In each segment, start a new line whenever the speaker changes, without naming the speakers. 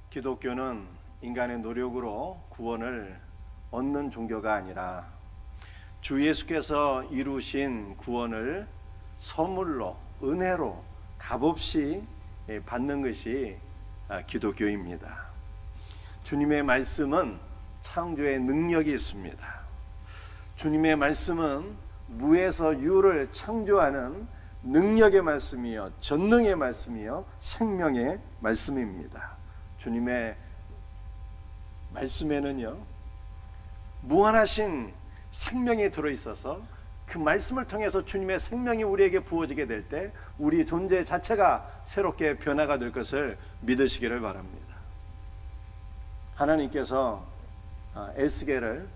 기독교는 인간의 노력으로 구원을 얻는 종교가 아니라 주 예수께서 이루신 구원을 선물로, 은혜로 값없이 받는 것이 기독교입니다. 주님의 말씀은 창조의 능력이 있습니다. 주님의 말씀은 무에서 유를 창조하는 능력의 말씀이요, 전능의 말씀이요, 생명의 말씀입니다. 주님의 말씀에는요, 무한하신 생명이 들어있어서 그 말씀을 통해서 주님의 생명이 우리에게 부어지게 될 때 우리 존재 자체가 새롭게 변화가 될 것을 믿으시기를 바랍니다. 하나님께서 에스겔을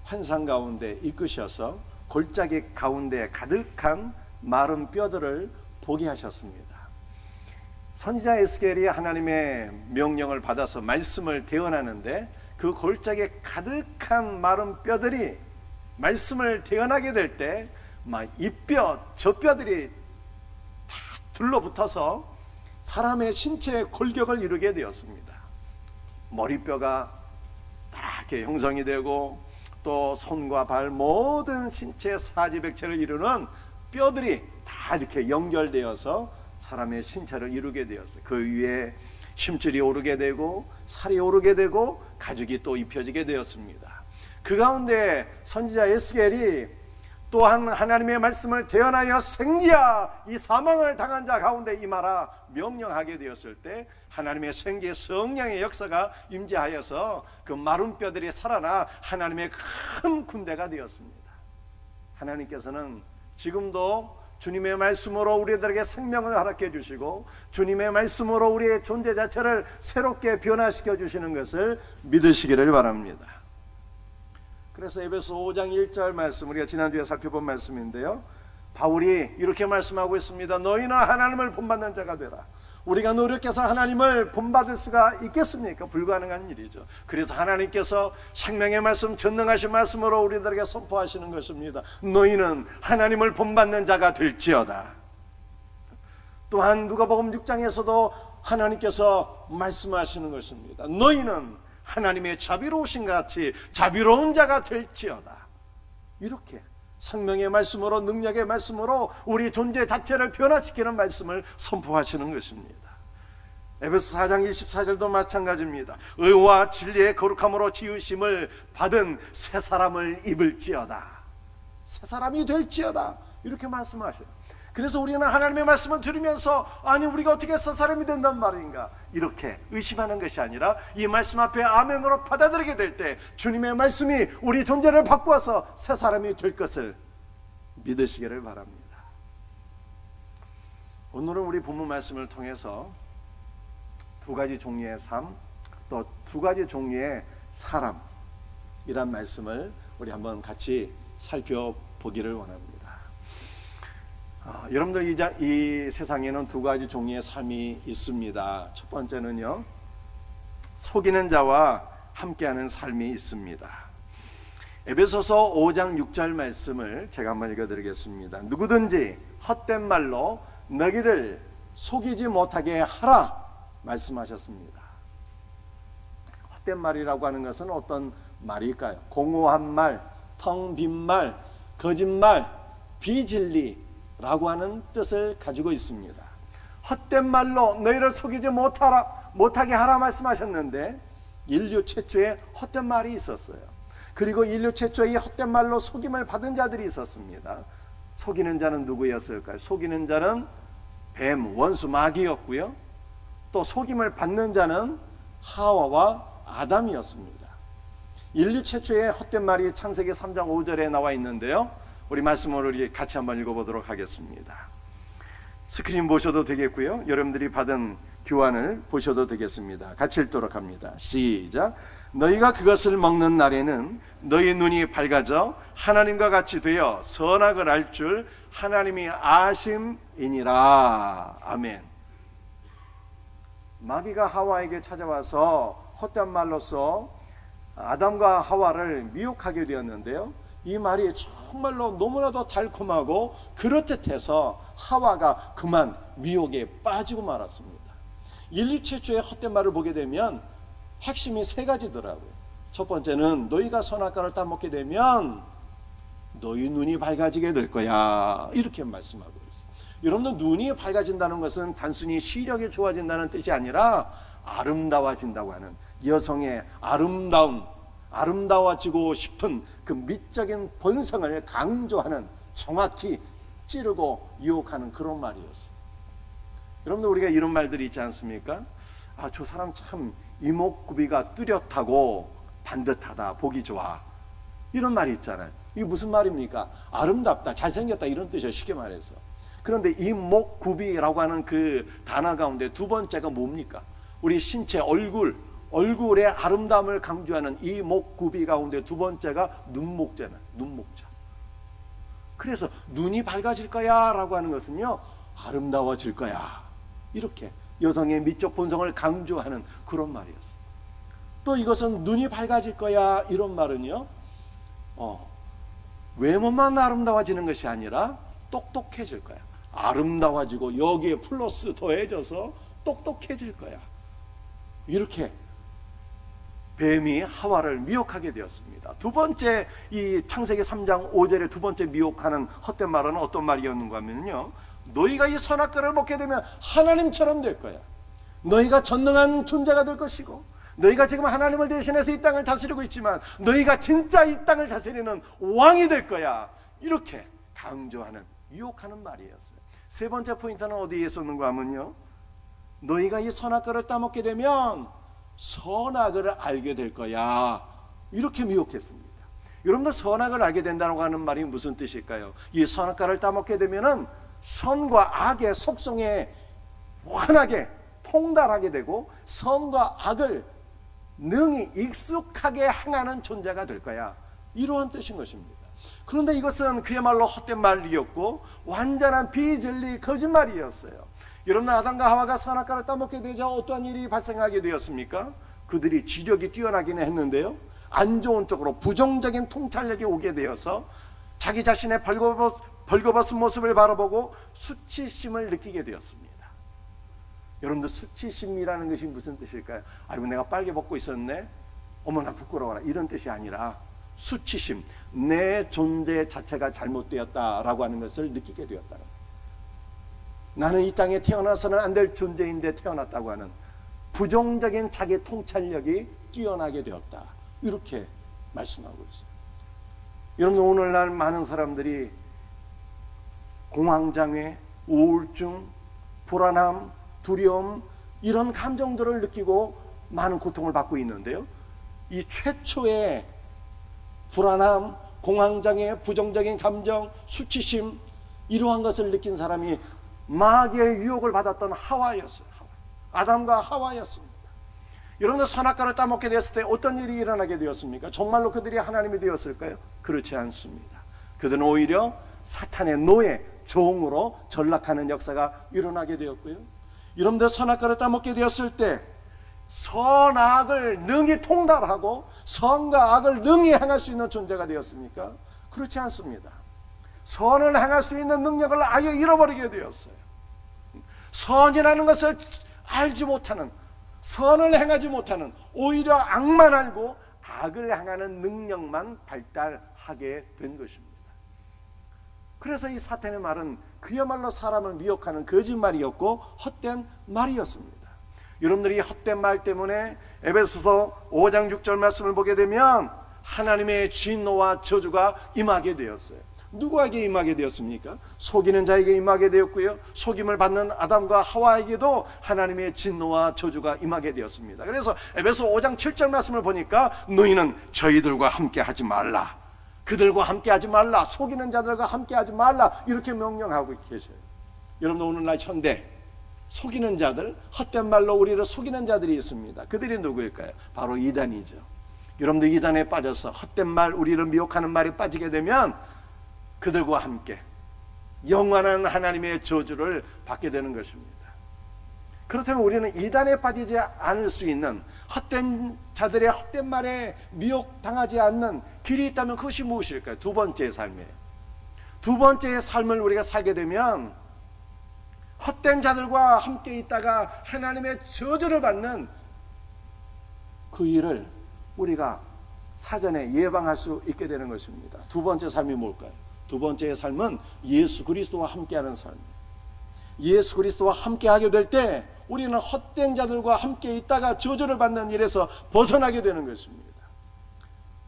환상 가운데 이끄셔서 골짜기 가운데 가득한 마른 뼈들을 보게 하셨습니다. 선지자 에스겔이 하나님의 명령을 받아서 말씀을 대언하는데 그 골짜기에 가득한 마른 뼈들이 말씀을 대언하게 될 때 이 뼈, 저 뼈들이 다 둘러붙어서 사람의 신체의 골격을 이루게 되었습니다. 머리뼈가 다 이렇게 형성이 되고 또 손과 발 모든 신체 사지백체를 이루는 뼈들이 다 이렇게 연결되어서 사람의 신체를 이루게 되었어요. 그 위에 심줄이 오르게 되고 살이 오르게 되고 가죽이 또 입혀지게 되었습니다. 그 가운데 선지자 에스겔이 또한 하나님의 말씀을 대언하여 생기야 이 사망을 당한 자 가운데 임하라 명령하게 되었을 때 하나님의 생기의 성령의 역사가 임재하여서 그 마른 뼈들이 살아나 하나님의 큰 군대가 되었습니다. 하나님께서는 지금도 주님의 말씀으로 우리들에게 생명을 허락해 주시고 주님의 말씀으로 우리의 존재 자체를 새롭게 변화시켜 주시는 것을 믿으시기를 바랍니다. 그래서 에베소 5장 1절 말씀, 우리가 지난주에 살펴본 말씀인데요, 바울이 이렇게 말씀하고 있습니다. 너희는 하나님을 본받는 자가 되라. 우리가 노력해서 하나님을 본받을 수가 있겠습니까? 불가능한 일이죠. 그래서 하나님께서 생명의 말씀, 전능하신 말씀으로 우리들에게 선포하시는 것입니다. 너희는 하나님을 본받는 자가 될지어다. 또한 누가복음 6장에서도 하나님께서 말씀하시는 것입니다. 너희는 하나님의 자비로우신 같이 자비로운 자가 될지어다. 이렇게 생명의 말씀으로, 능력의 말씀으로 우리 존재 자체를 변화시키는 말씀을 선포하시는 것입니다. 에베소 4장 24절도 마찬가지입니다. 의와 진리의 거룩함으로 지으심을 받은 새 사람을 입을지어다. 새 사람이 될지어다. 이렇게 말씀하셔요. 그래서 우리는 하나님의 말씀을 들으면서 아니 우리가 어떻게 새 사람이 된단 말인가 이렇게 의심하는 것이 아니라 이 말씀 앞에 아멘으로 받아들이게 될 때 주님의 말씀이 우리 존재를 바꾸어서 새 사람이 될 것을 믿으시기를 바랍니다. 오늘은 우리 본문 말씀을 통해서 두 가지 종류의 삶, 또 두 가지 종류의 사람이란 말씀을 우리 한번 같이 살펴보기를 원합니다. 여러분들 이 세상에는 두 가지 종류의 삶이 있습니다. 첫 번째는요, 속이는 자와 함께하는 삶이 있습니다. 에베소서 5장 6절 말씀을 제가 한번 읽어드리겠습니다. 누구든지 헛된 말로 너희를 속이지 못하게 하라 말씀하셨습니다. 헛된 말이라고 하는 것은 어떤 말일까요? 공허한 말, 텅 빈 말, 거짓말, 비진리 라고 하는 뜻을 가지고 있습니다. 헛된 말로 너희를 속이지 못하게 하라 말씀하셨는데 인류 최초의 헛된 말이 있었어요. 그리고 인류 최초의 헛된 말로 속임을 받은 자들이 있었습니다. 속이는 자는 누구였을까요? 속이는 자는 뱀, 원수, 마귀였고요. 또 속임을 받는 자는 하와와 아담이었습니다. 인류 최초의 헛된 말이 창세기 3장 5절에 나와 있는데요, 우리 말씀을 같이 한번 읽어보도록 하겠습니다. 스크린 보셔도 되겠고요, 여러분들이 받은 교환을 보셔도 되겠습니다. 같이 읽도록 합니다. 시작. 너희가 그것을 먹는 날에는 너희 눈이 밝아져 하나님과 같이 되어 선악을 알 줄 하나님이 아심이니라. 아멘. 마귀가 하와에게 찾아와서 헛된 말로써 아담과 하와를 미혹하게 되었는데요, 이 말이 정말로 너무나도 달콤하고 그럴듯해서 하와가 그만 미혹에 빠지고 말았습니다. 인류 최초의 헛된 말을 보게 되면 핵심이 세 가지더라고요. 첫 번째는 너희가 선악과를 따먹게 되면 너희 눈이 밝아지게 될 거야, 이렇게 말씀하고 있어요. 여러분들, 눈이 밝아진다는 것은 단순히 시력이 좋아진다는 뜻이 아니라 아름다워진다고 하는, 여성의 아름다워지고 싶은 그 미적인 본성을 강조하는, 정확히 찌르고 유혹하는 그런 말이었어요. 여러분들, 우리가 이런 말들이 있지 않습니까? 아, 저 사람 참 이목구비가 뚜렷하고 반듯하다, 보기 좋아, 이런 말이 있잖아요. 이게 무슨 말입니까? 아름답다, 잘생겼다, 이런 뜻이에요, 쉽게 말해서. 그런데 이목구비라고 하는 그 단어 가운데 두 번째가 뭡니까? 우리 신체, 얼굴의 아름다움을 강조하는 이목구비 가운데 두 번째가 눈목자는, 눈목자. 그래서 눈이 밝아질 거야 라고 하는 것은요, 아름다워질 거야, 이렇게 여성의 미적 본성을 강조하는 그런 말이었어요. 또 이것은 눈이 밝아질 거야, 이런 말은요, 외모만 아름다워지는 것이 아니라 똑똑해질 거야. 아름다워지고 여기에 플러스 더해져서 똑똑해질 거야, 이렇게 뱀이 하와를 미혹하게 되었습니다. 두 번째, 이 창세기 3장 5절의 두 번째 미혹하는 헛된 말은 어떤 말이었는가 하면요, 너희가 이 선악과를 먹게 되면 하나님처럼 될 거야. 너희가 전능한 존재가 될 것이고, 너희가 지금 하나님을 대신해서 이 땅을 다스리고 있지만 너희가 진짜 이 땅을 다스리는 왕이 될 거야, 이렇게 강조하는, 유혹하는 말이었어요. 세 번째 포인트는 어디에 있었는가 하면요, 너희가 이 선악과를 따먹게 되면 선악을 알게 될 거야, 이렇게 미혹했습니다. 여러분들, 선악을 알게 된다고 하는 말이 무슨 뜻일까요? 이 선악과를 따먹게 되면은 선과 악의 속성에 환하게 통달하게 되고 선과 악을 능히 익숙하게 행하는 존재가 될 거야, 이러한 뜻인 것입니다. 그런데 이것은 그야말로 헛된 말이었고 완전한 비진리, 거짓말이었어요. 여러분, 아담과 하와가 선악과를 따먹게 되자 어떠한 일이 발생하게 되었습니까? 그들이 지력이 뛰어나기는 했는데요, 안 좋은 쪽으로 부정적인 통찰력이 오게 되어서 자기 자신의 벌거벗은 모습을 바라보고 수치심을 느끼게 되었습니다. 여러분들, 수치심이라는 것이 무슨 뜻일까요? 아이고, 내가 빨개 벗고 있었네, 어머나 부끄러워라, 이런 뜻이 아니라 수치심, 내 존재 자체가 잘못되었다라고 하는 것을 느끼게 되었다는 거예요. 나는 이 땅에 태어나서는 안 될 존재인데 태어났다고 하는 부정적인 자기 통찰력이 뛰어나게 되었다, 이렇게 말씀하고 있어요. 여러분, 오늘날 많은 사람들이 공황장애, 우울증, 불안함, 두려움, 이런 감정들을 느끼고 많은 고통을 받고 있는데요, 이 최초의 불안함, 공황장애, 부정적인 감정, 수치심, 이러한 것을 느낀 사람이 마귀의 유혹을 받았던 하와였어요. 아담과 하와였습니다. 여러분들, 선악과를 따먹게 되었을 때 어떤 일이 일어나게 되었습니까? 정말로 그들이 하나님이 되었을까요? 그렇지 않습니다. 그들은 오히려 사탄의 노예, 종으로 전락하는 역사가 일어나게 되었고요, 여러분들, 선악과를 따먹게 되었을 때 선악을 능히 통달하고 선과 악을 능히 행할 수 있는 존재가 되었습니까? 그렇지 않습니다. 선을 행할 수 있는 능력을 아예 잃어버리게 되었어요. 선이라는 것을 알지 못하는, 선을 행하지 못하는, 오히려 악만 알고 악을 행하는 능력만 발달하게 된 것입니다. 그래서 이 사탄의 말은 그야말로 사람을 미혹하는 거짓말이었고 헛된 말이었습니다. 여러분들이 헛된 말 때문에 에베소서 5장 6절 말씀을 보게 되면 하나님의 진노와 저주가 임하게 되었어요. 누구에게 임하게 되었습니까? 속이는 자에게 임하게 되었고요, 속임을 받는 아담과 하와에게도 하나님의 진노와 저주가 임하게 되었습니다. 그래서 에베소 5장 7절 말씀을 보니까 너희는 저희들과 함께 하지 말라, 그들과 함께 하지 말라, 속이는 자들과 함께 하지 말라, 이렇게 명령하고 계셔요. 여러분, 오늘날 현대 속이는 자들, 헛된 말로 우리를 속이는 자들이 있습니다. 그들이 누구일까요? 바로 이단이죠. 여러분들, 이단에 빠져서 헛된 말, 우리를 미혹하는 말에 빠지게 되면 그들과 함께 영원한 하나님의 저주를 받게 되는 것입니다. 그렇다면 우리는 이단에 빠지지 않을 수 있는, 헛된 자들의 헛된 말에 미혹당하지 않는 길이 있다면 그것이 무엇일까요? 두 번째의 삶이에요. 두 번째의 삶을 우리가 살게 되면 헛된 자들과 함께 있다가 하나님의 저주를 받는 그 일을 우리가 사전에 예방할 수 있게 되는 것입니다. 두 번째 삶이 뭘까요? 두 번째의 삶은 예수 그리스도와 함께하는 삶이에요. 예수 그리스도와 함께하게 될 때 우리는 헛된 자들과 함께 있다가 저주를 받는 일에서 벗어나게 되는 것입니다.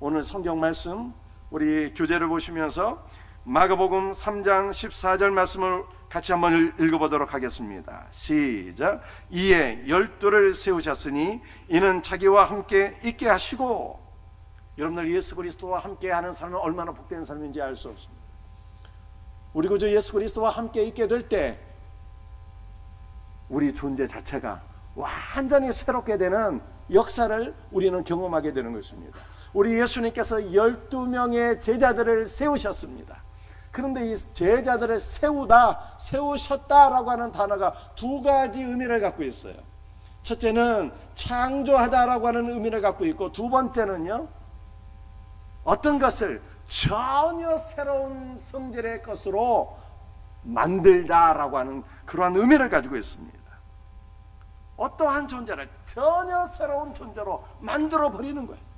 오늘 성경 말씀 우리 교재를 보시면서 마가복음 3장 14절 말씀을 같이 한번 읽어보도록 하겠습니다. 시작. 이에 12를 세우셨으니 이는 자기와 함께 있게 하시고. 여러분들 예수 그리스도와 함께하는 삶은 얼마나 복된 삶인지 알 수 없습니다. 우리 구주 예수 그리스도와 함께 있게 될 때 우리 존재 자체가 완전히 새롭게 되는 역사를 우리는 경험하게 되는 것입니다. 우리 예수님께서 12명의 제자들을 세우셨습니다. 그런데 이 제자들을 세우셨다라고 하는 단어가 두 가지 의미를 갖고 있어요. 첫째는 창조하다라고 하는 의미를 갖고 있고, 두 번째는요, 어떤 것을 전혀 새로운 성질의 것으로 만들다라고 하는 그러한 의미를 가지고 있습니다. 어떠한 존재를 전혀 새로운 존재로 만들어 버리는 거예요.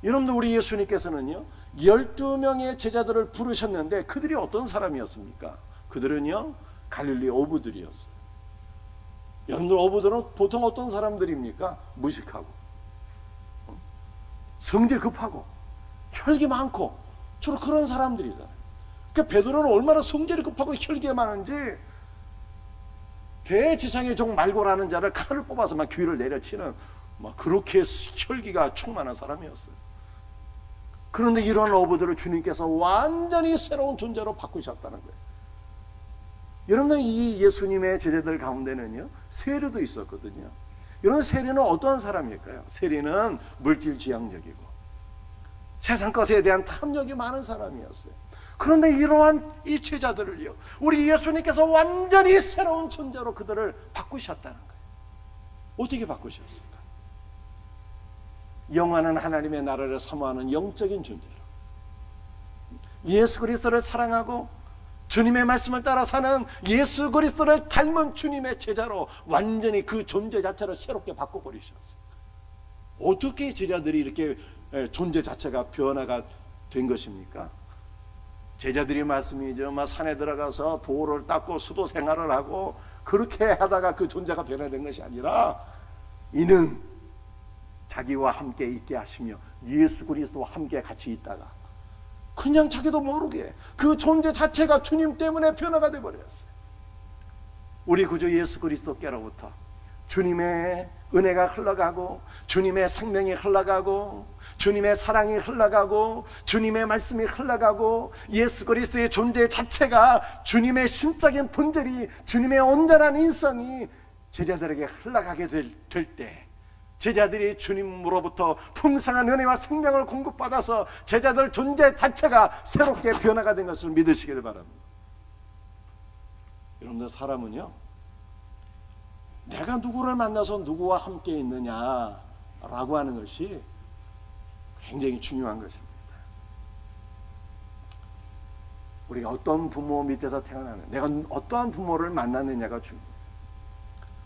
여러분들 우리 예수님께서는요 12명의 제자들을 부르셨는데 그들이 어떤 사람이었습니까? 그들은요 갈릴리 어부들이었어요. 여러분들 어부들은 보통 어떤 사람들입니까? 무식하고 성질 급하고 혈기 많고 주로 그런 사람들이잖아요. 그러니까 베드로는 얼마나 성질이 급하고 혈기가 많은지 대지상의 종 말고라는 자를 칼을 뽑아서 막 귀를 내려치는 막 그렇게 혈기가 충만한 사람이었어요. 그런데 이런 어부들을 주님께서 완전히 새로운 존재로 바꾸셨다는 거예요. 여러분, 이 예수님의 제자들 가운데는요 세리도 있었거든요. 여러분, 세리는 어떤 사람일까요? 세리는 물질 지향적이고 세상 것에 대한 탐욕이 많은 사람이었어요. 그런데 이러한 이 제자들을요 우리 예수님께서 완전히 새로운 존재로 그들을 바꾸셨다는 거예요. 어떻게 바꾸셨을까? 영원한 하나님의 나라를 사모하는 영적인 존재로, 예수 그리스도를 사랑하고 주님의 말씀을 따라 사는 예수 그리스도를 닮은 주님의 제자로 완전히 그 존재 자체를 새롭게 바꿔버리셨어요. 어떻게 제자들이 이렇게 존재 자체가 변화가 된 것입니까? 제자들이 말씀이죠. 막 산에 들어가서 돌을 닦고 수도 생활을 하고 그렇게 하다가 그 존재가 변화된 것이 아니라 이는 자기와 함께 있게 하시며 예수 그리스도와 함께 같이 있다가 그냥 자기도 모르게 그 존재 자체가 주님 때문에 변화가 되어버렸어요. 우리 구주 예수 그리스도께로부터 주님의 은혜가 흘러가고 주님의 생명이 흘러가고 주님의 사랑이 흘러가고 주님의 말씀이 흘러가고 예수 그리스도의 존재 자체가 주님의 신적인 본질이 주님의 온전한 인성이 제자들에게 흘러가게 될 때 제자들이 주님으로부터 풍성한 은혜와 생명을 공급받아서 제자들 존재 자체가 새롭게 변화가 된 것을 믿으시길 바랍니다. 여러분들 사람은요 내가 누구를 만나서 누구와 함께 있느냐라고 하는 것이 굉장히 중요한 것입니다. 우리가 어떤 부모 밑에서 태어나는 내가 어떠한 부모를 만났느냐가 중요해요.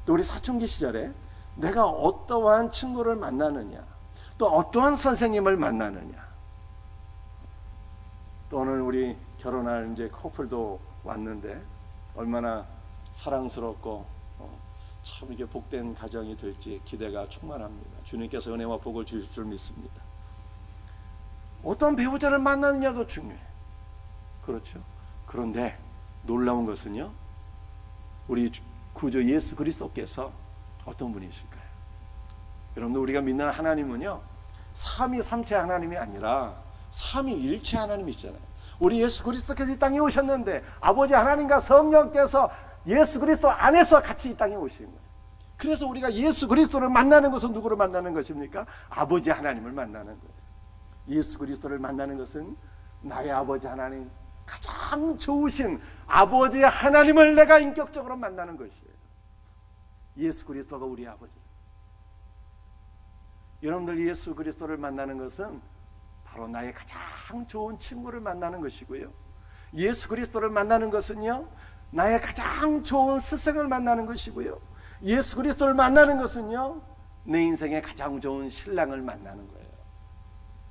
또 우리 사춘기 시절에 내가 어떠한 친구를 만나느냐 또 어떠한 선생님을 만나느냐 또 오늘 우리 결혼할 이제 커플도 왔는데 얼마나 사랑스럽고 참 이게 복된 가정이 될지 기대가 충만합니다. 주님께서 은혜와 복을 주실 줄 믿습니다. 어떤 배우자를 만나느냐도 중요해. 그렇죠. 그런데 놀라운 것은요 우리 구주 예수 그리스도께서 어떤 분이실까요? 여러분들 우리가 믿는 하나님은요 삼위삼체 하나님이 아니라 삼위일체 하나님이시잖아요. 우리 예수 그리스도께서 이 땅에 오셨는데 아버지 하나님과 성령께서 예수 그리스도 안에서 같이 이 땅에 오신 거예요. 그래서 우리가 예수 그리스도를 만나는 것은 누구를 만나는 것입니까? 아버지 하나님을 만나는 거예요. 예수 그리스도를 만나는 것은 나의 아버지 하나님, 가장 좋으신 아버지 하나님을 내가 인격적으로 만나는 것이에요. 예수 그리스도가 우리 아버지. 여러분들 예수 그리스도를 만나는 것은 바로 나의 가장 좋은 친구를 만나는 것이고요. 예수 그리스도를 만나는 것은요 나의 가장 좋은 스승을 만나는 것이고요, 예수 그리스도를 만나는 것은요, 내 인생의 가장 좋은 신랑을 만나는 거예요.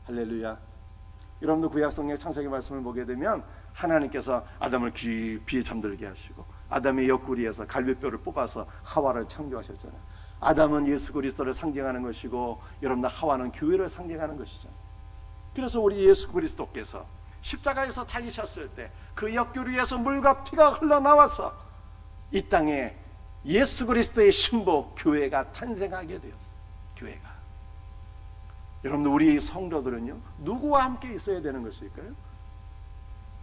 할렐루야. 여러분도 구약성경 창세기 말씀을 보게 되면 하나님께서 아담을 깊이 잠들게 하시고 아담의 옆구리에서 갈비뼈를 뽑아서 하와를 창조하셨잖아요. 아담은 예수 그리스도를 상징하는 것이고 여러분 하와는 교회를 상징하는 것이죠. 그래서 우리 예수 그리스도께서 십자가에서 달리셨을 때 그 옆구리에서 물과 피가 흘러나와서 이 땅에 예수 그리스도의 신부 교회가 탄생하게 되었어요. 교회가. 여러분들 우리 성도들은요, 누구와 함께 있어야 되는 것일까요?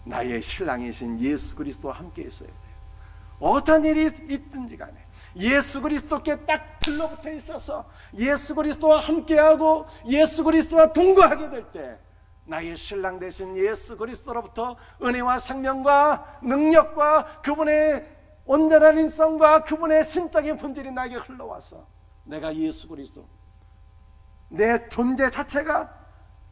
나의 신랑이신 예수 그리스도와 함께 있어야 돼요. 어떤 일이 있든지 간에 예수 그리스도께 딱 들러붙어 있어서 예수 그리스도와 함께하고 예수 그리스도와 동거하게 될 때 나의 신랑 되신 예수 그리스도로부터 은혜와 생명과 능력과 그분의 온전한 인성과 그분의 신적인 본질이 나에게 흘러와서 내가 예수 그리스도, 내 존재 자체가,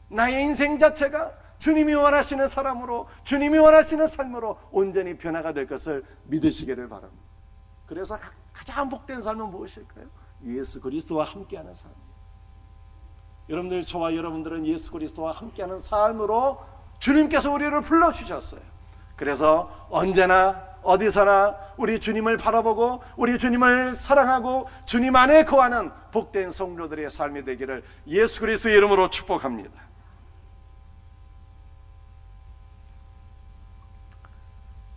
나의 인생 자체가 주님이 원하시는 사람으로, 주님이 원하시는 삶으로 온전히 변화가 될 것을 믿으시기를 바랍니다. 그래서 가장 복된 삶은 무엇일까요? 예수 그리스도와 함께하는 삶이에요. 여러분들, 저와 여러분들은 예수 그리스도와 함께하는 삶으로 주님께서 우리를 불러주셨어요. 그래서 언제나 어디서나 우리 주님을 바라보고 우리 주님을 사랑하고 주님 안에 거하는 복된 성도들의 삶이 되기를 예수 그리스도의 이름으로 축복합니다.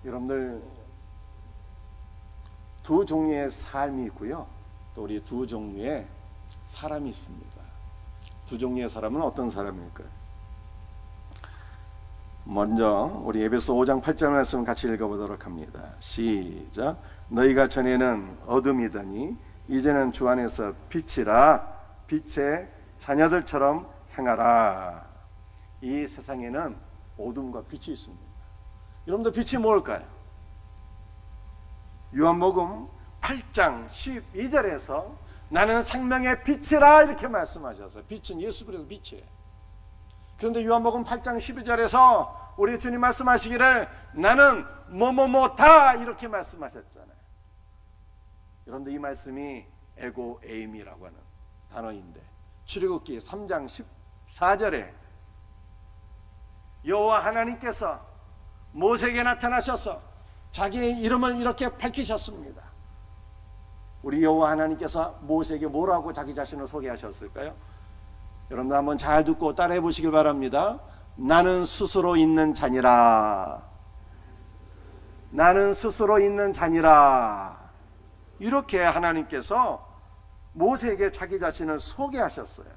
여러분들, 두 종류의 삶이 있고요, 또 우리 두 종류의 사람이 있습니다. 두 종류의 사람은 어떤 사람일까요? 먼저 우리 에베소 5장 8절 말씀 같이 읽어보도록 합니다. 시작. 너희가 전에는 어둠이더니 이제는 주 안에서 빛이라, 빛의 자녀들처럼 행하라. 이 세상에는 어둠과 빛이 있습니다. 여러분들, 빛이 뭘까요? 요한복음 8장 12절에서 나는 생명의 빛이라 이렇게 말씀하셨어요. 빛은 예수 그리스도 빛이에요. 그런데 요한복음 8장 12절에서 우리 주님 말씀하시기를 나는 뭐뭐뭐다 이렇게 말씀하셨잖아요. 여러분들, 이 말씀이 에고 에임이라고 하는 단어인데 출애굽기 3장 14절에 여호와 하나님께서 모세에게 나타나셔서 자기의 이름을 이렇게 밝히셨습니다. 우리 여호와 하나님께서 모세에게 뭐라고 자기 자신을 소개하셨을까요? 여러분들 한번 잘 듣고 따라해 보시길 바랍니다. 나는 스스로 있는 자니라. 나는 스스로 있는 자니라. 이렇게 하나님께서 모세에게 자기 자신을 소개하셨어요.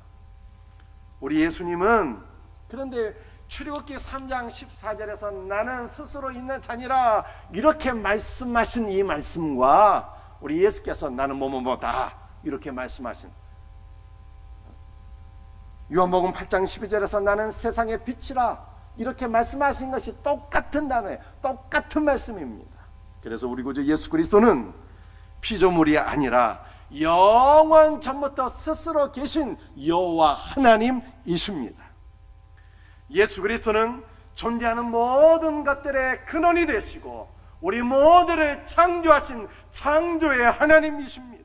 우리 예수님은 그런데 출애굽기 3장 14절에서 나는 스스로 있는 자니라 이렇게 말씀하신 이 말씀과 우리 예수께서 나는 뭐뭐뭐다 이렇게 말씀하신 요한복음 8장 12절에서 나는 세상의 빛이라 이렇게 말씀하신 것이 똑같은 단어예요. 똑같은 말씀입니다. 그래서 우리 구주 예수 그리스도는 피조물이 아니라 영원 전부터 스스로 계신 여호와 하나님이십니다. 예수 그리스도는 존재하는 모든 것들의 근원이 되시고 우리 모두를 창조하신 창조의 하나님이십니다.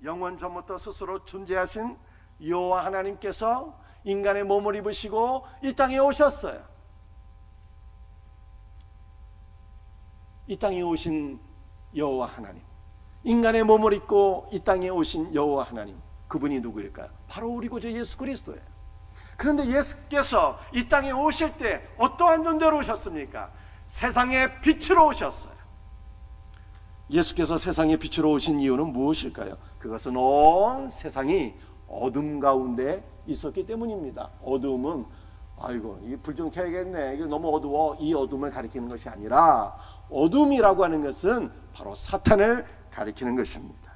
영원 전부터 스스로 존재하신 여호와 하나님께서 인간의 몸을 입으시고 이 땅에 오셨어요. 이 땅에 오신 여호와 하나님, 인간의 몸을 입고 이 땅에 오신 여호와 하나님, 그분이 누구일까요? 바로 우리 구주 예수 그리스도예요. 그런데 예수께서 이 땅에 오실 때 어떠한 존재로 오셨습니까? 세상의 빛으로 오셨어요. 예수께서 세상의 빛으로 오신 이유는 무엇일까요? 그것은 온 세상이 어둠 가운데 있었기 때문입니다. 어둠은 아이고 이 불 좀 켜야겠네, 이게 너무 어두워, 이 어둠을 가리키는 것이 아니라 어둠이라고 하는 것은 바로 사탄을 가리키는 것입니다.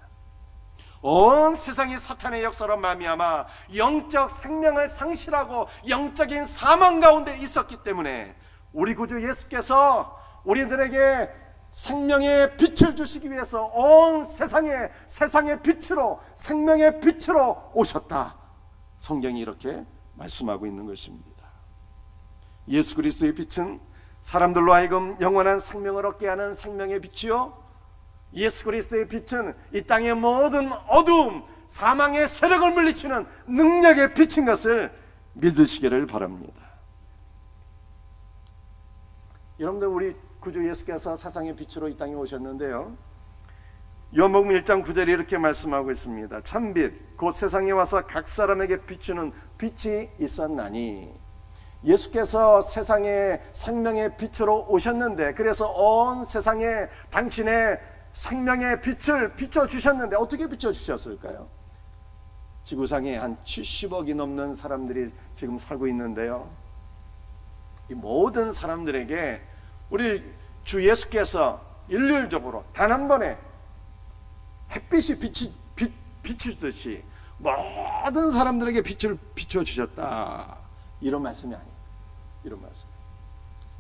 온 세상이 사탄의 역사로 말미암아 영적 생명을 상실하고 영적인 사망 가운데 있었기 때문에 우리 구주 예수께서 우리들에게 생명의 빛을 주시기 위해서 온 세상의 빛으로, 생명의 빛으로 오셨다. 성경이 이렇게 말씀하고 있는 것입니다. 예수 그리스도의 빛은 사람들로 하여금 영원한 생명을 얻게 하는 생명의 빛이요, 예수 그리스도의 빛은 이 땅의 모든 어두움, 사망의 세력을 물리치는 능력의 빛인 것을 믿으시기를 바랍니다. 여러분들, 우리 구주 예수께서 세상의 빛으로 이 땅에 오셨는데요, 요한복음 1장 9절에 이렇게 말씀하고 있습니다. 참빛 곧 세상에 와서 각 사람에게 비추는 빛이 있었나니, 예수께서 세상에 생명의 빛으로 오셨는데, 그래서 온 세상에 당신의 생명의 빛을 비춰주셨는데, 어떻게 비춰주셨을까요? 지구상에 한 70억이 넘는 사람들이 지금 살고 있는데요, 이 모든 사람들에게 우리 주 예수께서 일률적으로 단 한 번에 햇빛이 비추듯이 모든 사람들에게 빛을 비춰주셨다, 이런 말씀이 아니에요. 이런 말씀.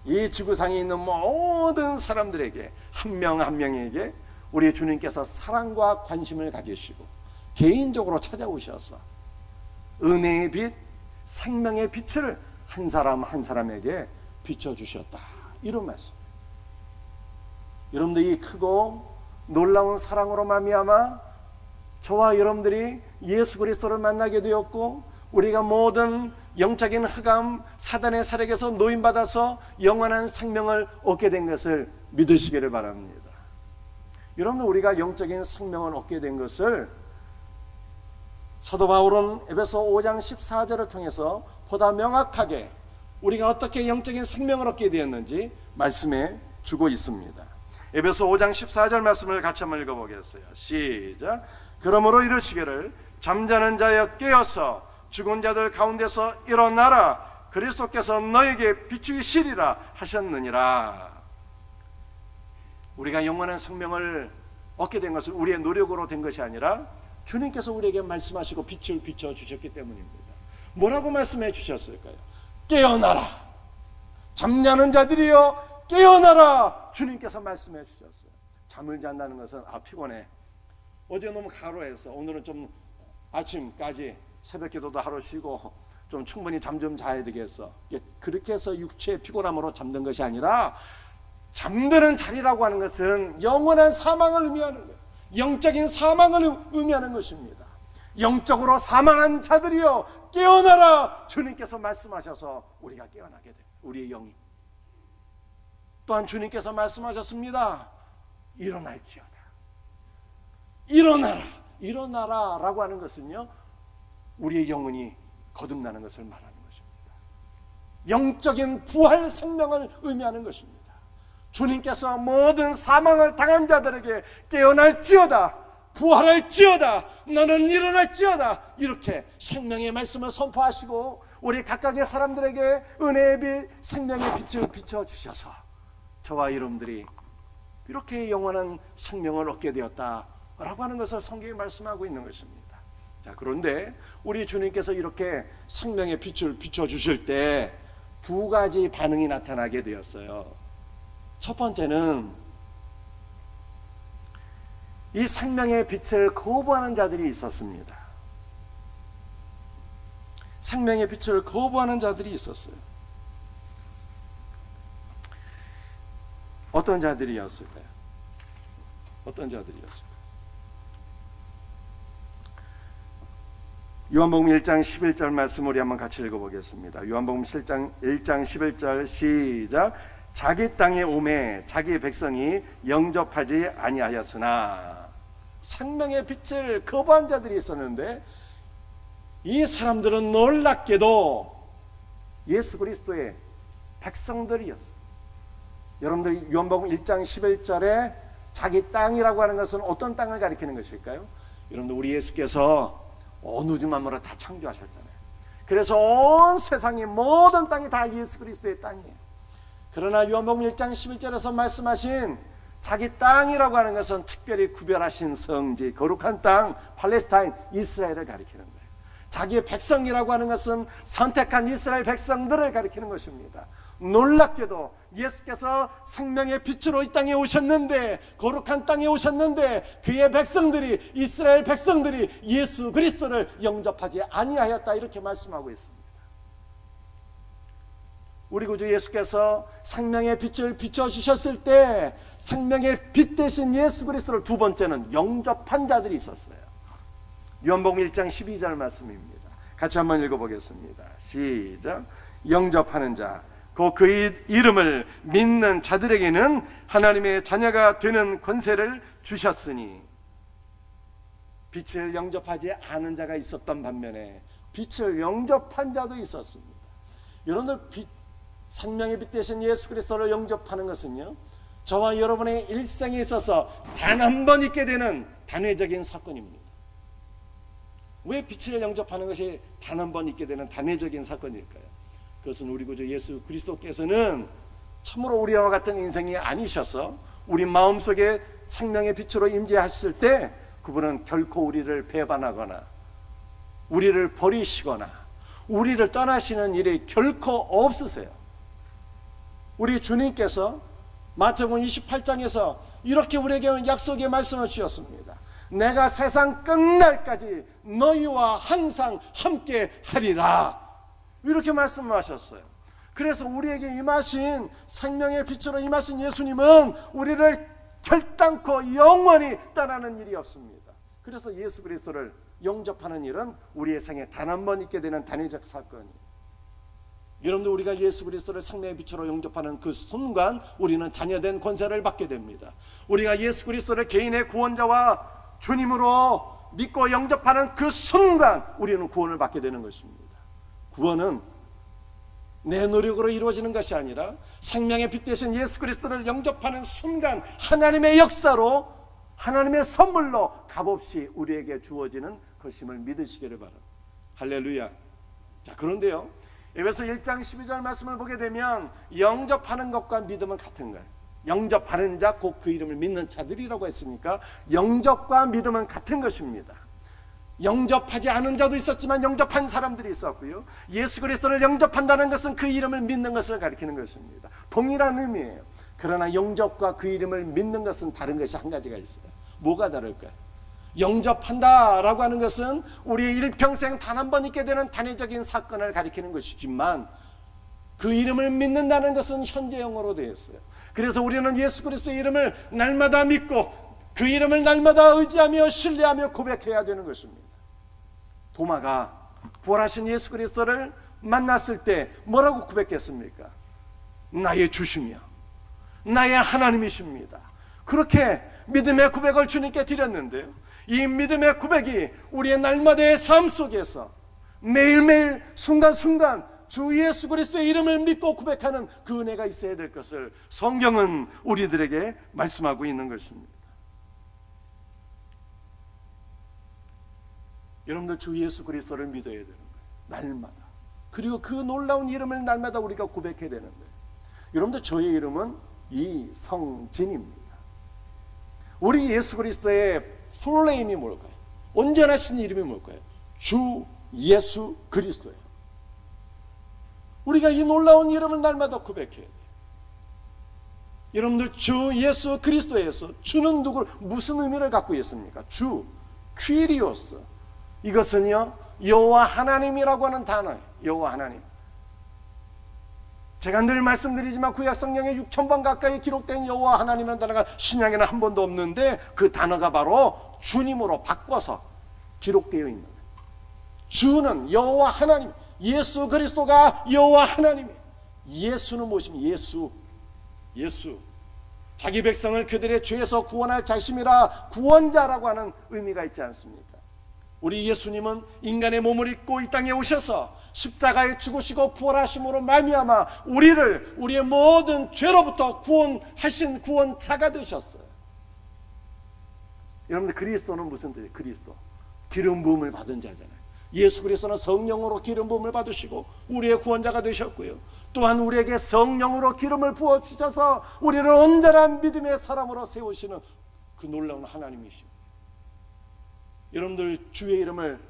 이 지구상에 있는 모든 사람들에게, 한 명 한 명에게 우리 주님께서 사랑과 관심을 가지시고 개인적으로 찾아오셔서 은혜의 빛, 생명의 빛을 한 사람 한 사람에게 비춰주셨다, 이런 말씀. 여러분들, 이 크고 놀라운 사랑으로 말미암아 저와 여러분들이 예수 그리스도를 만나게 되었고, 우리가 모든 영적인 흑암, 사단의 세력에서 노임받아서 영원한 생명을 얻게 된 것을 믿으시기를 바랍니다. 여러분들, 우리가 영적인 생명을 얻게 된 것을 사도 바울은 에베소 5장 14절을 통해서 보다 명확하게 우리가 어떻게 영적인 생명을 얻게 되었는지 말씀해 주고 있습니다. 에베소 5장 14절 말씀을 같이 한번 읽어보겠어요. 시작. 그러므로 이르시기를 잠자는 자여 깨어서 죽은 자들 가운데서 일어나라, 그리스도께서 너에게 비추시리라 하셨느니라. 우리가 영원한 생명을 얻게 된 것은 우리의 노력으로 된 것이 아니라 주님께서 우리에게 말씀하시고 빛을 비춰주셨기 때문입니다. 뭐라고 말씀해 주셨을까요? 깨어나라, 잠자는 자들이여 깨어나라, 주님께서 말씀해 주셨어요. 잠을 잔다는 것은 피곤해, 어제 너무 가로해서 오늘은 좀 아침까지 새벽 기도도 하루 쉬고 좀 충분히 잠 좀 자야 되겠어, 그렇게 해서 육체의 피곤함으로 잠든 것이 아니라, 잠드는 자리라고 하는 것은 영원한 사망을 의미하는 거예요. 영적인 사망을 의미하는 것입니다. 영적으로 사망한 자들이여 깨어나라, 주님께서 말씀하셔서 우리가 깨어나게 돼요. 우리의 영이. 또한 주님께서 말씀하셨습니다. 일어날지어다. 일어나라, 일어나라 라고 하는 것은요, 우리의 영혼이 거듭나는 것을 말하는 것입니다. 영적인 부활 생명을 의미하는 것입니다. 주님께서 모든 사망을 당한 자들에게 깨어날지어다, 부활할지어다, 너는 일어날지어다, 이렇게 생명의 말씀을 선포하시고 우리 각각의 사람들에게 은혜의 빛, 생명의 빛을 비춰주셔서 저와 여러분들이 이렇게 영원한 생명을 얻게 되었다라고 하는 것을 성경이 말씀하고 있는 것입니다. 자, 그런데 우리 주님께서 이렇게 생명의 빛을 비춰주실 때 두 가지 반응이 나타나게 되었어요. 첫 번째는 이 생명의 빛을 거부하는 자들이 있었습니다. 생명의 빛을 거부하는 자들이 있었어요. 어떤 자들이었을까요? 어떤 자들이었을까요? 요한복음 1장 11절 말씀 우리 한번 같이 읽어보겠습니다. 요한복음 1장 11절 시작. 자기 땅에 오매 자기 백성이 영접하지 아니하였으나, 생명의 빛을 거부한 자들이 있었는데 이 사람들은 놀랍게도 예수 그리스도의 백성들이었어요. 여러분들, 요한복음 1장 11절에 자기 땅이라고 하는 것은 어떤 땅을 가리키는 것일까요? 여러분들, 우리 예수께서 온 우주 만물을 다 창조하셨잖아요. 그래서 온 세상의 모든 땅이 다 예수 그리스도의 땅이에요. 그러나 요한복음 1장 11절에서 말씀하신 자기 땅이라고 하는 것은 특별히 구별하신 성지, 거룩한 땅, 팔레스타인, 이스라엘을 가리키는 거예요. 자기의 백성이라고 하는 것은 선택한 이스라엘 백성들을 가리키는 것입니다. 놀랍게도 예수께서 생명의 빛으로 이 땅에 오셨는데, 거룩한 땅에 오셨는데 그의 백성들이, 이스라엘 백성들이 예수 그리스도를 영접하지 아니하였다, 이렇게 말씀하고 있습니다. 우리 구주 예수께서 생명의 빛을 비춰주셨을 때 생명의 빛 대신 예수 그리스도를 두 번째는 영접한 자들이 있었어요. 요한복음 1장 12절 말씀입니다. 같이 한번 읽어보겠습니다. 시작. 영접하는 자, 곧 그의 이름을 믿는 자들에게는 하나님의 자녀가 되는 권세를 주셨으니. 빛을 영접하지 않은 자가 있었던 반면에 빛을 영접한 자도 있었습니다. 여러분들 생명의 빛 대신 예수 그리스도를 영접하는 것은요, 저와 여러분의 일생에 있어서 단 한 번 있게 되는 단회적인 사건입니다. 왜 빛을 영접하는 것이 단 한 번 있게 되는 단회적인 사건일까요? 그것은 우리 구주 예수 그리스도께서는 참으로 우리와 같은 인생이 아니셔서 우리 마음속에 생명의 빛으로 임재하실 때 그분은 결코 우리를 배반하거나 우리를 버리시거나 우리를 떠나시는 일이 결코 없으세요. 우리 주님께서 마태복음 28장에서 이렇게 우리에게 약속의 말씀을 주셨습니다. 내가 세상 끝날까지 너희와 항상 함께 하리라, 이렇게 말씀하셨어요. 그래서 우리에게 임하신 생명의 빛으로 임하신 예수님은 우리를 결단코 영원히 떠나는 일이 없습니다. 그래서 예수 그리스도를 영접하는 일은 우리의 생에 단 한 번 있게 되는 단회적 사건이에요. 여러분들, 우리가 예수 그리스도를 생명의 빛으로 영접하는 그 순간 우리는 자녀된 권세를 받게 됩니다. 우리가 예수 그리스도를 개인의 구원자와 주님으로 믿고 영접하는 그 순간 우리는 구원을 받게 되는 것입니다. 구원은 내 노력으로 이루어지는 것이 아니라 생명의 빛 대신 예수 그리스도를 영접하는 순간 하나님의 역사로, 하나님의 선물로 값없이 우리에게 주어지는 것임을 믿으시기를 바랍니다. 할렐루야. 자, 그런데요, 에베소 1장 12절 말씀을 보게 되면 영접하는 것과 믿음은 같은 거예요. 영접하는 자, 곧 그 이름을 믿는 자들이라고 했으니까 영접과 믿음은 같은 것입니다. 영접하지 않은 자도 있었지만 영접한 사람들이 있었고요, 예수 그리스도를 영접한다는 것은 그 이름을 믿는 것을 가리키는 것입니다. 동일한 의미예요. 그러나 영접과 그 이름을 믿는 것은 다른 것이 한 가지가 있어요. 뭐가 다를까요? 영접한다라고 하는 것은 우리의 일평생 단 한 번 있게 되는 단회적인 사건을 가리키는 것이지만 그 이름을 믿는다는 것은 현재형으로 되어 있어요. 그래서 우리는 예수 그리스도의 이름을 날마다 믿고 그 이름을 날마다 의지하며 신뢰하며 고백해야 되는 것입니다. 도마가 부활하신 예수 그리스도를 만났을 때 뭐라고 고백했습니까? 나의 주시며 나의 하나님이십니다. 그렇게 믿음의 고백을 주님께 드렸는데요, 이 믿음의 고백이 우리의 날마다의 삶 속에서 매일매일 순간순간 주 예수 그리스도의 이름을 믿고 고백하는 그 은혜가 있어야 될 것을 성경은 우리들에게 말씀하고 있는 것입니다. 여러분들, 주 예수 그리스도를 믿어야 되는 거예요. 날마다. 그리고 그 놀라운 이름을 날마다 우리가 고백해야 되는 거예요. 여러분들, 저의 이름은 이성진입니다. 우리 예수 그리스도의 풀네임이 뭘까요? 온전하신 이름이 뭘까요? 주 예수 그리스도예요. 우리가 이 놀라운 이름을 날마다 고백해야 돼요. 여러분들, 주 예수 그리스도에서 주는 누구, 무슨 의미를 갖고 있습니까? 주, 퀴리오스, 이것은요 여호와 하나님이라고 하는 단어예요. 여호와 하나님. 제가 늘 말씀드리지만 구약 성경에 6,000번 가까이 기록된 여호와 하나님이라는 단어가 신약에는 한 번도 없는데 그 단어가 바로 주님으로 바꿔서 기록되어 있는 거예요. 주는 여호와 하나님, 예수 그리스도가 여호와 하나님이에요. 예수는 무엇입니까? 예수. 자기 백성을 그들의 죄에서 구원할 자심이라 구원자라고 하는 의미가 있지 않습니까? 우리 예수님은 인간의 몸을 입고 이 땅에 오셔서 십자가에 죽으시고 부활하심으로 말미암아 우리를 우리의 모든 죄로부터 구원하신 구원자가 되셨어요. 여러분들, 그리스도는 무슨 뜻이에요? 그리스도, 기름 부음을 받은 자잖아요. 예수 그리스도는 성령으로 기름 부음을 받으시고 우리의 구원자가 되셨고요, 또한 우리에게 성령으로 기름을 부어주셔서 우리를 온전한 믿음의 사람으로 세우시는 그 놀라운 하나님이십니다. 여러분들, 주의 이름을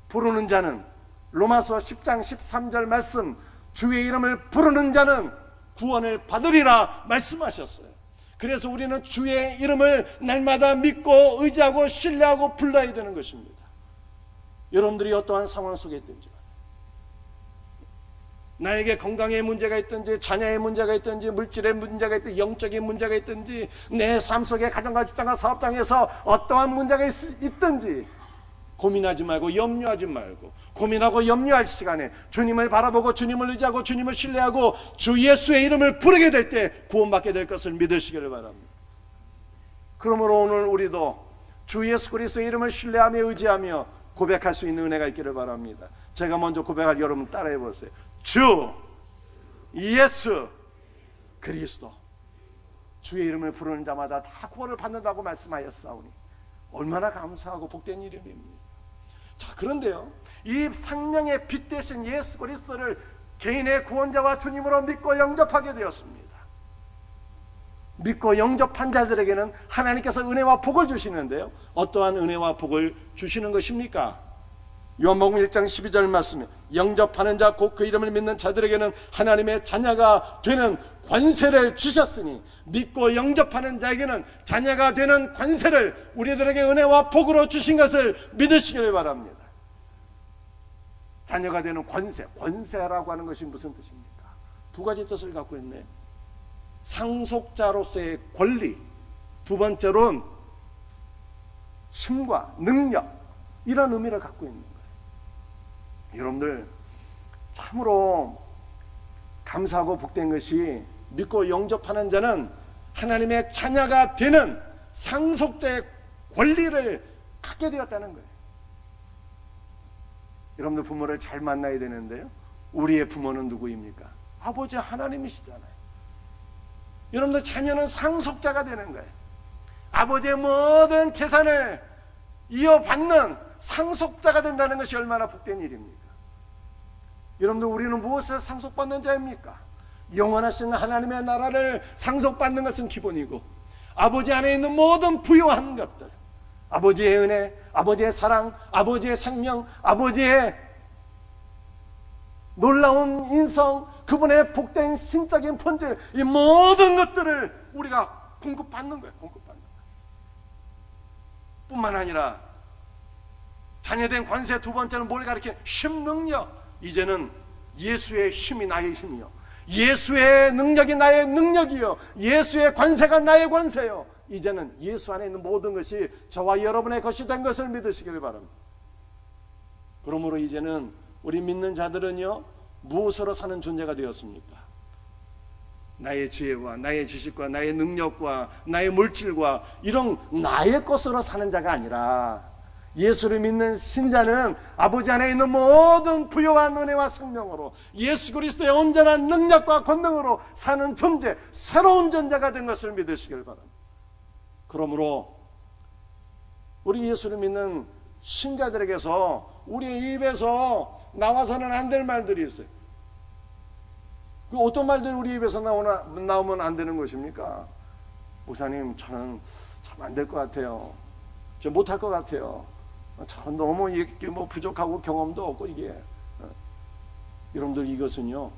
부르는 자는, 로마서 10장 13절 말씀, 주의 이름을 부르는 자는 구원을 받으리라 말씀하셨어요. 그래서 우리는 주의 이름을 날마다 믿고 의지하고 신뢰하고 불러야 되는 것입니다. 여러분들이 어떠한 상황 속에 있든지 나에게 건강에 문제가 있든지 자녀의 문제가 있든지 물질의 문제가 있든지 영적인 문제가 있든지 내 삶 속에 가정과 직장과 사업장에서 어떠한 문제가 있든지 고민하지 말고 염려하지 말고 고민하고 염려할 시간에 주님을 바라보고 주님을 의지하고 주님을 신뢰하고 주 예수의 이름을 부르게 될 때 구원받게 될 것을 믿으시기를 바랍니다. 그러므로 오늘 우리도 주 예수 그리스도의 이름을 신뢰하며 의지하며 고백할 수 있는 은혜가 있기를 바랍니다. 제가 먼저 고백할 여러분 따라해 보세요. 주 예수 그리스도. 주의 이름을 부르는 자마다 다 구원을 받는다고 말씀하였사오니 얼마나 감사하고 복된 이름입니다. 자, 그런데요, 이 생명의 빛 대신 예수 그리스도를 개인의 구원자와 주님으로 믿고 영접하게 되었습니다. 믿고 영접한 자들에게는 하나님께서 은혜와 복을 주시는데요, 어떠한 은혜와 복을 주시는 것입니까? 요한복음 1장 12절 말씀에 영접하는 자 곧 그 이름을 믿는 자들에게는 하나님의 자녀가 되는 관세를 주셨으니, 믿고 영접하는 자에게는 자녀가 되는 관세를 우리들에게 은혜와 복으로 주신 것을 믿으시길 바랍니다. 자녀가 되는 관세, 관세라고 하는 것이 무슨 뜻입니까? 두 가지 뜻을 갖고 있네요. 상속자로서의 권리, 두 번째로는 힘과 능력, 이런 의미를 갖고 있는 거예요. 여러분들 참으로 감사하고 복된 것이 믿고 영접하는 자는 하나님의 자녀가 되는 상속자의 권리를 갖게 되었다는 거예요. 여러분들 부모를 잘 만나야 되는데요, 우리의 부모는 누구입니까? 아버지 하나님이시잖아요. 여러분들 자녀는 상속자가 되는 거예요. 아버지의 모든 재산을 이어받는 상속자가 된다는 것이 얼마나 복된 일입니까? 여러분들 우리는 무엇을 상속받는 자입니까? 영원하신 하나님의 나라를 상속받는 것은 기본이고, 아버지 안에 있는 모든 부요한 것들, 아버지의 은혜, 아버지의 사랑, 아버지의 생명, 아버지의 놀라운 인성, 그분의 복된 신적인 본질, 이 모든 것들을 우리가 공급받는 거예요. 공급받는 거예요. 뿐만 아니라 자녀된 관세, 두 번째는 뭘 가리키는 힘, 능력. 이제는 예수의 힘이 나의 힘이요, 예수의 능력이 나의 능력이요, 예수의 관세가 나의 관세요. 이제는 예수 안에 있는 모든 것이 저와 여러분의 것이 된 것을 믿으시길 바랍니다. 그러므로 이제는 우리 믿는 자들은요, 무엇으로 사는 존재가 되었습니까? 나의 지혜와 나의 지식과 나의 능력과 나의 물질과 이런 나의 것으로 사는 자가 아니라, 예수를 믿는 신자는 아버지 안에 있는 모든 부요한 은혜와 생명으로 예수 그리스도의 온전한 능력과 권능으로 사는 존재, 새로운 존재가 된 것을 믿으시길 바랍니다. 그러므로 우리 예수를 믿는 신자들에게서 우리의 입에서 나와서는 안 될 말들이 있어요. 그 어떤 말들이 우리 입에서 나오면 안 되는 것입니까? 목사님, 저는 참 안 될 것 같아요. 저 못할 것 같아요. 저는 너무 이게 부족하고 경험도 없고 이게. 여러분들 이것은요,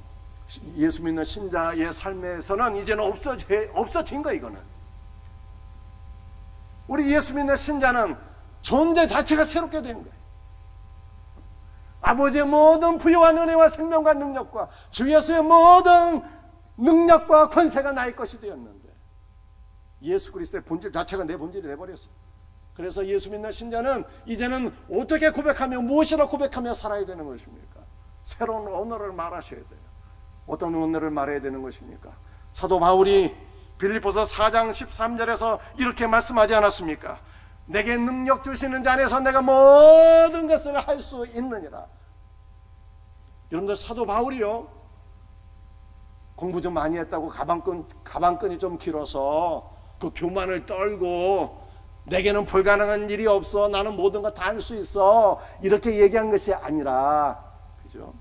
예수 믿는 신자의 삶에서는 이제는 없어진 거예요. 이거는 우리 예수 믿는 신자는 존재 자체가 새롭게 된 거예요. 아버지의 모든 부요한 은혜와 생명과 능력과 주 예수의 모든 능력과 권세가 나의 것이 되었는데, 예수 그리스도의 본질 자체가 내 본질이 돼버렸어요. 그래서 예수 믿는 신자는 이제는 어떻게 고백하며 무엇이라 고백하며 살아야 되는 것입니까? 새로운 언어를 말하셔야 돼요. 어떤 언어를 말해야 되는 것입니까? 사도 바울이 빌립보서 4장 13절에서 이렇게 말씀하지 않았습니까? 내게 능력 주시는 자 안에서 내가 모든 것을 할 수 있느니라. 여러분들 사도 바울이요, 공부 좀 많이 했다고 가방끈이 좀 길어서 그 교만을 떨고 내게는 불가능한 일이 없어, 나는 모든 거 다 할 수 있어, 이렇게 얘기한 것이 아니라, 그죠?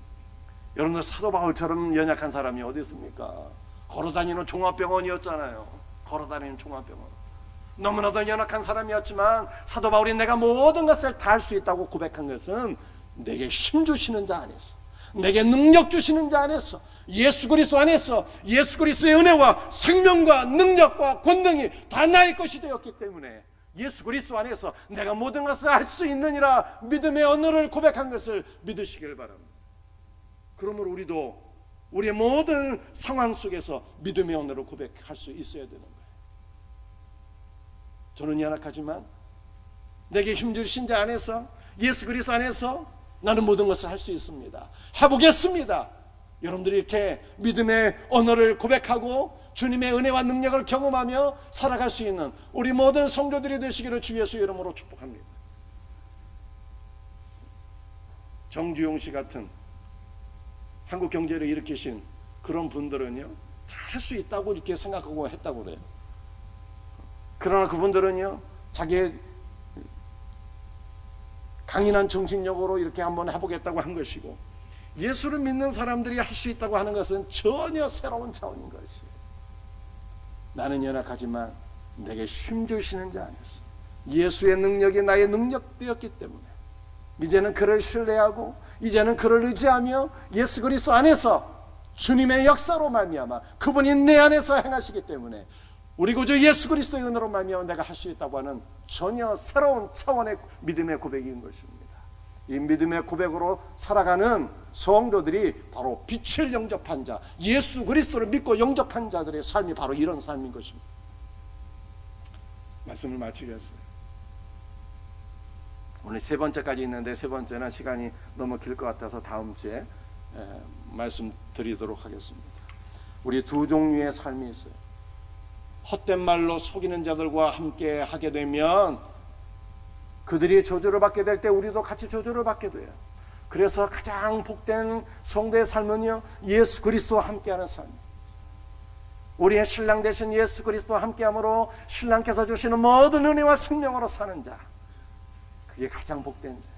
여러분들 사도 바울처럼 연약한 사람이 어디 있습니까? 걸어다니는 종합병원이었잖아요. 걸어다니는 종합병원. 너무나도 연약한 사람이었지만 사도 바울이 내가 모든 것을 다 할 수 있다고 고백한 것은 내게 힘 주시는 자 안에서, 내게 능력 주시는 자 안에서, 예수 그리스도 안에서 예수 그리스도의 은혜와 생명과 능력과 권능이 다 나의 것이 되었기 때문에 예수 그리스도 안에서 내가 모든 것을 할 수 있느니라 믿음의 언어를 고백한 것을 믿으시길 바랍니다. 그러므로 우리도 우리의 모든 상황 속에서 믿음의 언어로 고백할 수 있어야 되는 거예요. 저는 연약하지만 내게 힘주신 자 안에서, 예수 그리스도 안에서 나는 모든 것을 할 수 있습니다. 해보겠습니다. 여러분들이 이렇게 믿음의 언어를 고백하고 주님의 은혜와 능력을 경험하며 살아갈 수 있는 우리 모든 성도들이 되시기를 주 예수 이름으로 축복합니다. 정주용 씨 같은 한국 경제를 일으키신 그런 분들은요, 다 할 수 있다고 이렇게 생각하고 했다고 그래요. 그러나 그분들은요, 자기의 강인한 정신력으로 이렇게 한번 해보겠다고 한 것이고, 예수를 믿는 사람들이 할 수 있다고 하는 것은 전혀 새로운 차원인 것이에요. 나는 연약하지만 내게 힘주시는 자 안에서 예수의 능력이 나의 능력되었기 때문에 이제는 그를 신뢰하고 이제는 그를 의지하며 예수 그리스도 안에서 주님의 역사로 말미암아 그분이 내 안에서 행하시기 때문에 우리 구주 예수 그리스도의 은혜로 말미암아 내가 할 수 있다고 하는 전혀 새로운 차원의 믿음의 고백인 것입니다. 이 믿음의 고백으로 살아가는 성도들이 바로 빛을 영접한 자, 예수 그리스도를 믿고 영접한 자들의 삶이 바로 이런 삶인 것입니다. 말씀을 마치겠어요. 오늘 세 번째까지 있는데 세 번째는 시간이 너무 길 것 같아서 다음 주에 말씀드리도록 하겠습니다. 우리 두 종류의 삶이 있어요. 헛된 말로 속이는 자들과 함께 하게 되면 그들이 저주를 받게 될 때 우리도 같이 저주를 받게 돼요. 그래서 가장 복된 성도의 삶은요, 예수 그리스도와 함께하는 삶. 우리의 신랑 되신 예수 그리스도와 함께함으로 신랑께서 주시는 모든 은혜와 생명으로 사는 자, 그게 가장 복된 자예요.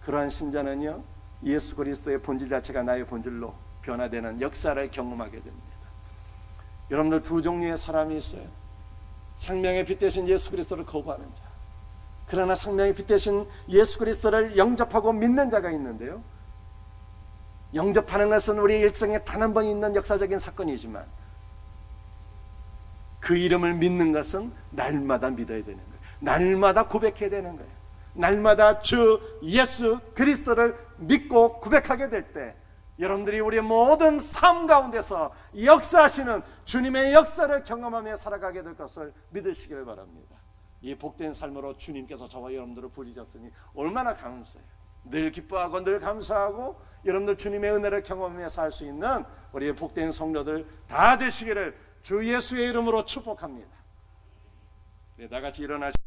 그러한 신자는요, 예수 그리스도의 본질 자체가 나의 본질로 변화되는 역사를 경험하게 됩니다. 여러분들 두 종류의 사람이 있어요. 생명의 빛 대신 예수 그리스도를 거부하는 자, 그러나 생명의 빛 대신 예수 그리스도를 영접하고 믿는 자가 있는데요, 영접하는 것은 우리 일생에 단 한 번 있는 역사적인 사건이지만 그 이름을 믿는 것은 날마다 믿어야 되는 거예요. 날마다 고백해야 되는 거예요. 날마다 주 예수 그리스도를 믿고 고백하게 될 때 여러분들이 우리의 모든 삶 가운데서 역사하시는 주님의 역사를 경험하며 살아가게 될 것을 믿으시길 바랍니다. 이 복된 삶으로 주님께서 저와 여러분들을 부르셨으니 얼마나 감사해요. 늘 기뻐하고 늘 감사하고 여러분들 주님의 은혜를 경험하며 살 수 있는 우리의 복된 성도들 다 되시기를 주 예수의 이름으로 축복합니다. 네, 다 같이 일어나시죠.